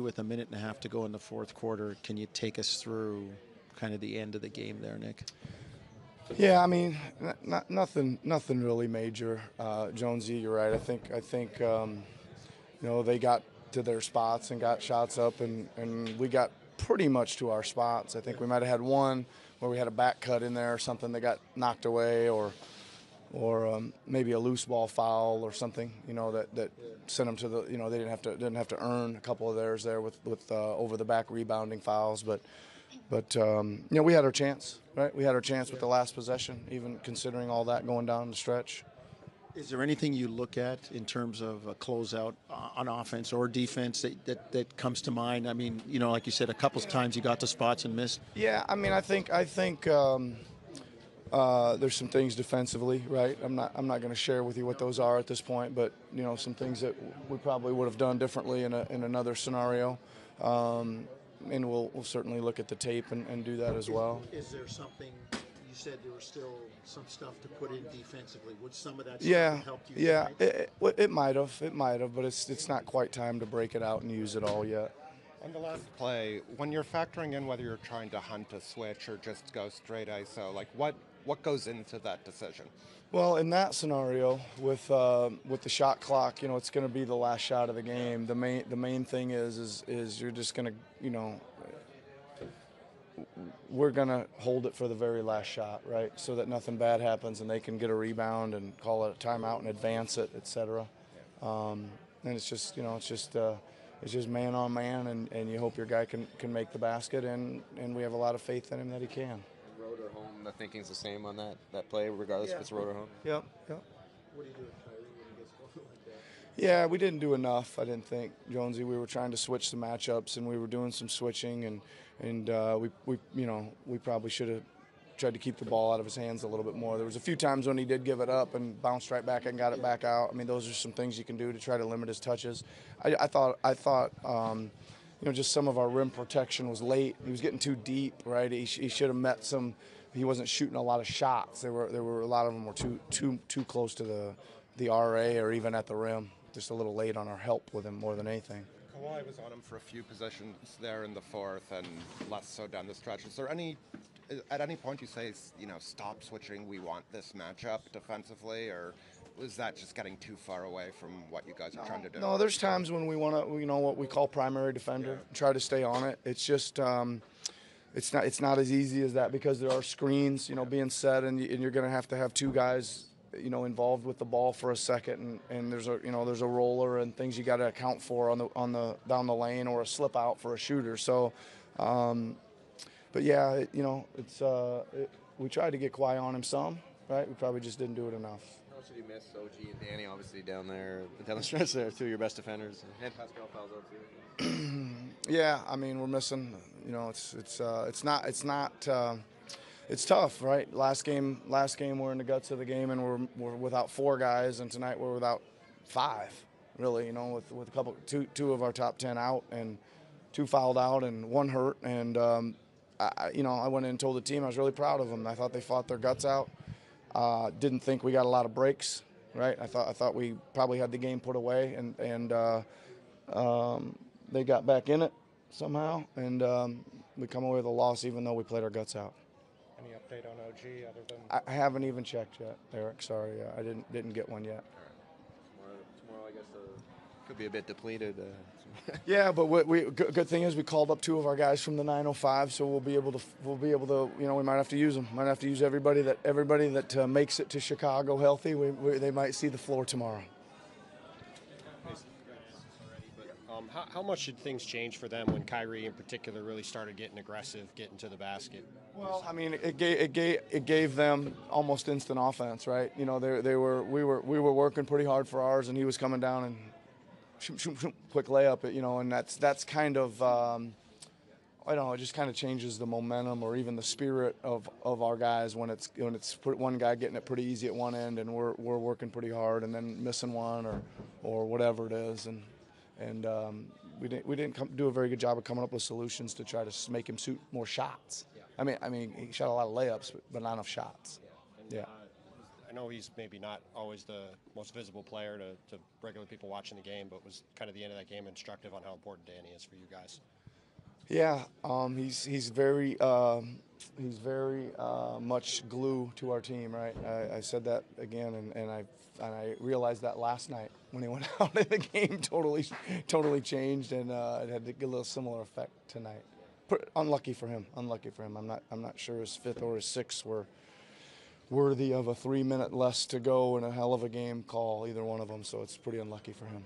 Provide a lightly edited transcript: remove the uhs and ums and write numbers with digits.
With a minute and a half to go in the fourth quarter, can you take us through kind of the end of the game there, Nick? Yeah, I mean, nothing really major. Jonesy, you're right. They got to their spots and got shots up, and we got pretty much to our spots. I think we might have had one where we had a back cut in there or something that got knocked away, or maybe a loose ball foul or something, that sent them to the, they didn't have to earn a couple of theirs there with over the back rebounding fouls, but we had our chance, right? We had our chance with the last possession, even considering all that going down the stretch. Is there anything you look at in terms of a closeout on offense or defense that comes to mind? I mean, like you said, a couple of times you got to spots and missed. Yeah, I mean, I think there's some things defensively, right? I'm not going to share with you what those are at this point, but some things that we probably would have done differently in another scenario, and we'll certainly look at the tape and do that as well. Is there something? You said there was still some stuff to put in defensively. Would some of that stuff help you? Yeah, it might have, but it's not quite time to break it out and use it all yet. On the last play, when you're factoring in whether you're trying to hunt a switch or just go straight ISO, like what goes into that decision? Well, in that scenario, with the shot clock, it's going to be the last shot of the game. The main thing is you're just going to, we're going to hold it for the very last shot, right? So that nothing bad happens and they can get a rebound and call it a timeout and advance it, etc. And it's just man on man, and you hope your guy can make the basket, and we have a lot of faith in him that he can. Road or home, the thinking's the same on that play, regardless if it's road or home? Yep. What do you do with Kyrie when he gets going like that? Yeah, we didn't do enough, I didn't think, Jonesy. We were trying to switch the matchups, and we were doing some switching, and we probably should have tried to keep the ball out of his hands a little bit more. There was a few times when he did give it up and bounced right back and got it back out. I mean, those are some things you can do to try to limit his touches. I thought just some of our rim protection was late. He was getting too deep, right? He should have met some. He wasn't shooting a lot of shots. There were a lot of them were too close to the RA or even at the rim. Just a little late on our help with him more than anything. Kawhi was on him for a few possessions there in the fourth and less so down the stretch. Is there at any point you say, stop switching, we want this matchup defensively, or was that just getting too far away from what you guys are trying to do? No, there's times when we want to, what we call primary defender, try to stay on it. It's just, it's not as easy as that because there are screens, being set, and you're going to have two guys, involved with the ball for a second, and there's a roller and things you got to account for on the down the lane, or a slip out for a shooter. So, but yeah, we tried to get Kawhi on him some, right? We probably just didn't do it enough. How much did you miss OG and Danny, obviously down the stretch there, two of your best defenders, and Pascal fouls out too? Yeah, I mean, we're missing. It's tough, right? Last game we're in the guts of the game, and we're without four guys, and tonight we're without five, really. With a couple, two of our top 10 out, and two fouled out, and one hurt, and I went in and told the team I was really proud of them. I thought they fought their guts out. Didn't think we got a lot of breaks, right? I thought we probably had the game put away, and they got back in it somehow, and we come away with a loss even though we played our guts out. Any update on OG other than? I haven't even checked yet, Eric. Sorry, I didn't get one yet. Tomorrow, I guess, could be a bit depleted. Yeah, but good thing is we called up two of our guys from the 905, so we'll be able to we might have to use them. Might have to use everybody that makes it to Chicago healthy. They might see the floor tomorrow. How much did things change for them when Kyrie in particular really started getting aggressive, getting to the basket? Well, I mean, it gave them almost instant offense, right? We were working pretty hard for ours, and he was coming down and shoot, quick layup, and that's kind of I don't know, it just kind of changes the momentum or even the spirit of our guys when it's one guy getting it pretty easy at one end and we're working pretty hard and then missing one or whatever it is, and we didn't do a very good job of coming up with solutions to try to make him shoot more shots. Yeah. I mean he shot a lot of layups, but not enough shots. Yeah. I know he's maybe not always the most visible player to regular people watching the game, but was kind of the end of that game instructive on how important Danny is for you guys? Yeah, he's very much glue to our team, right? I said that again, and I realized that last night when he went out in the game, totally changed, and it had a little similar effect tonight. Unlucky for him. I'm not sure his fifth or his sixth were worthy of a 3 minute less to go and a hell of a game call, either one of them. So it's pretty unlucky for him.